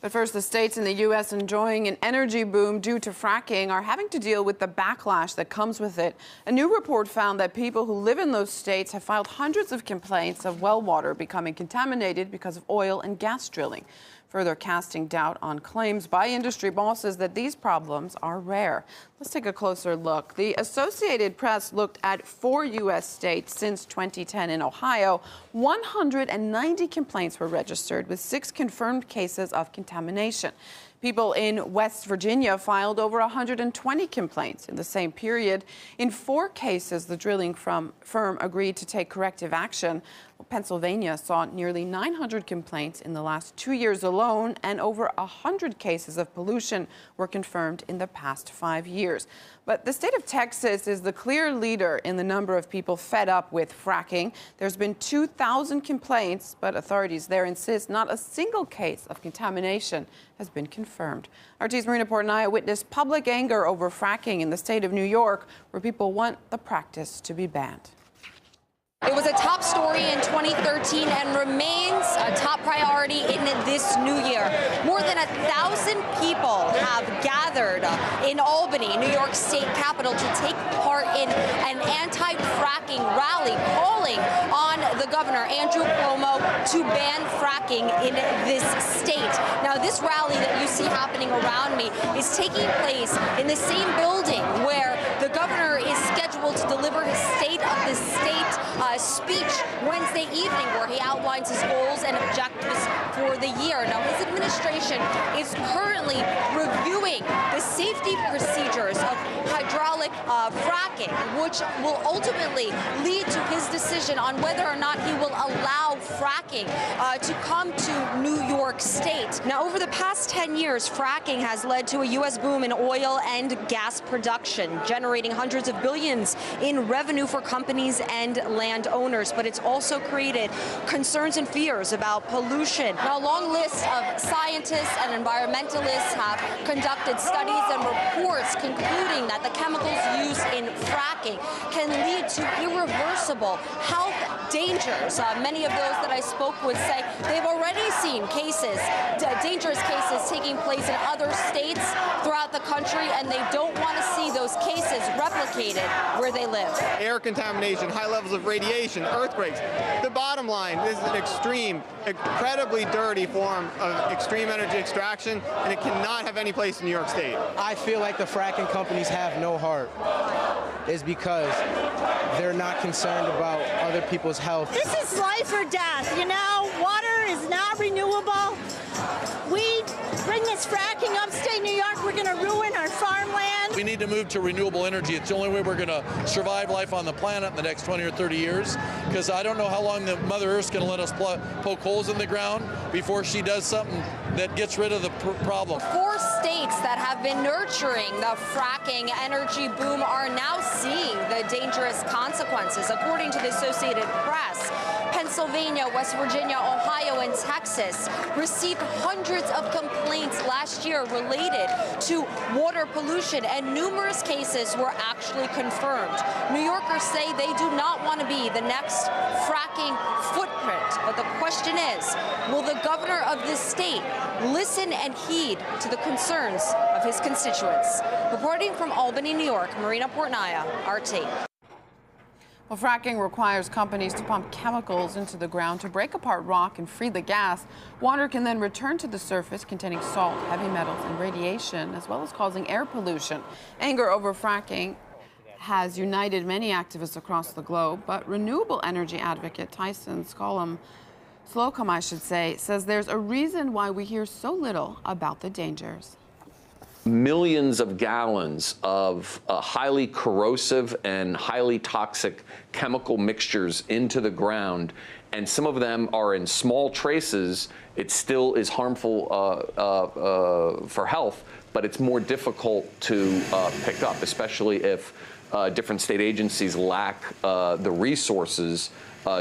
But first, the states in the U.S. enjoying an energy boom due to fracking are having to deal with the backlash that comes with it. A new report found that people who live in those states have filed hundreds of complaints of well water becoming contaminated because of oil and gas drilling, further casting doubt on claims by industry bosses that these problems are rare. Let's take a closer look. The Associated Press looked at 4 U.S. states since 2010. In Ohio, 190 complaints were registered, with 6 confirmed cases of contamination. People in West Virginia filed over 120 complaints in the same period. In 4 cases, the drilling firm agreed to take corrective action. Pennsylvania saw nearly 900 complaints in the last 2 years alone, and over 100 cases of pollution were confirmed in the past 5 years. But the state of Texas is the clear leader in the number of people fed up with fracking. There's been 2,000 complaints, but authorities there insist not a single case of contamination has been confirmed. RT's Marina Portnaya witnessed public anger over fracking in the state of New York, where people want the practice to be banned. It was a top story in 2013 and remains a top priority in this new year. More than 1,000 people have gathered in Albany, New York State capital, to take part in an anti-fracking rally calling on the governor, Andrew Cuomo, to ban fracking in this state. Now, this rally that you see happening around me is taking place in the same building where the governor is scheduled to deliver his State of the State speech Wednesday evening, where he outlines his goals and objectives for the year. Now, his administration is currently reviewing the safety procedures of hydraulic fracking, which will ultimately lead to his decision on whether or not he will allow fracking to come to New York State. Now, over the past 10 years, fracking has led to a U.S. boom in oil and gas production, generating hundreds of billions in revenue for companies and landowners, but it's also created concerns and fears about pollution. Now, a long list of scientists and environmentalists have conducted studies and reports concluding that the chemicals used in fracking can lead to irreversible health dangers. Many of those that I spoke with say they've already seen cases, dangerous cases taking place in other states throughout the country, and they don't want to see those cases replicated where they live. Air contamination, high levels of radiation, earthquakes. The bottom line, this is an extreme, incredibly dirty form of extreme energy extraction, and it cannot have any place in New York State. I feel like the fracking companies have no heart. Is because they're not concerned about other people's health. This is life or death, you know? Water is not renewable. We bring this fracking upstate New York, we're going to ruin our farmland. We need to move to renewable energy. It's the only way we're going to survive life on the planet in the next 20 or 30 years, because I don't know how long the Mother Earth's going to let us poke holes in the ground before she does something that gets rid of the problem. 4 states that have been nurturing the fracking energy boom are now seeing the dangerous consequences. According to the Associated Press, Pennsylvania, West Virginia, Ohio, and Texas received hundreds of complaints last year related to water pollution, and numerous cases were actually confirmed. New Yorkers say they do not want to be the next fracking footprint, but the question is, will the governor of this state listen and heed to the concerns of his constituents? Reporting from Albany, New York, Marina Portnaya, RT. Well, fracking requires companies to pump chemicals into the ground to break apart rock and free the gas. Water can then return to the surface containing salt, heavy metals, and radiation, as well as causing air pollution. Anger over fracking has united many activists across the globe, but renewable energy advocate Tyson Slocum, says there's a reason why we hear so little about the dangers. Millions of gallons of highly corrosive and highly toxic chemical mixtures into the ground, and some of them are in small traces. It still is harmful for health, but it's more difficult to pick up, especially if different state agencies lack the resources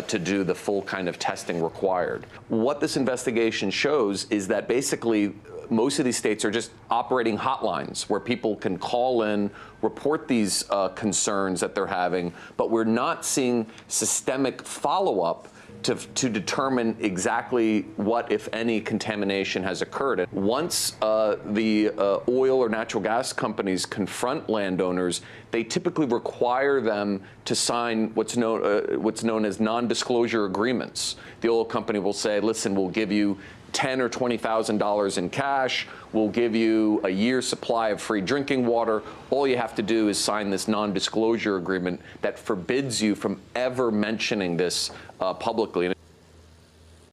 to do the full kind of testing required. What this investigation shows is that basically most of these states are just operating hotlines where people can call in, report these concerns that they're having, but we're not seeing systemic follow-up to determine exactly what, if any, contamination has occurred. And once the oil or natural gas companies confront landowners, they typically require them to sign what's known as non-disclosure agreements. The oil company will say, listen, we'll give you $10,000 or $20,000 in cash. We'll give you a year's supply of free drinking water. All you have to do is sign this non-disclosure agreement that forbids you from ever mentioning this publicly.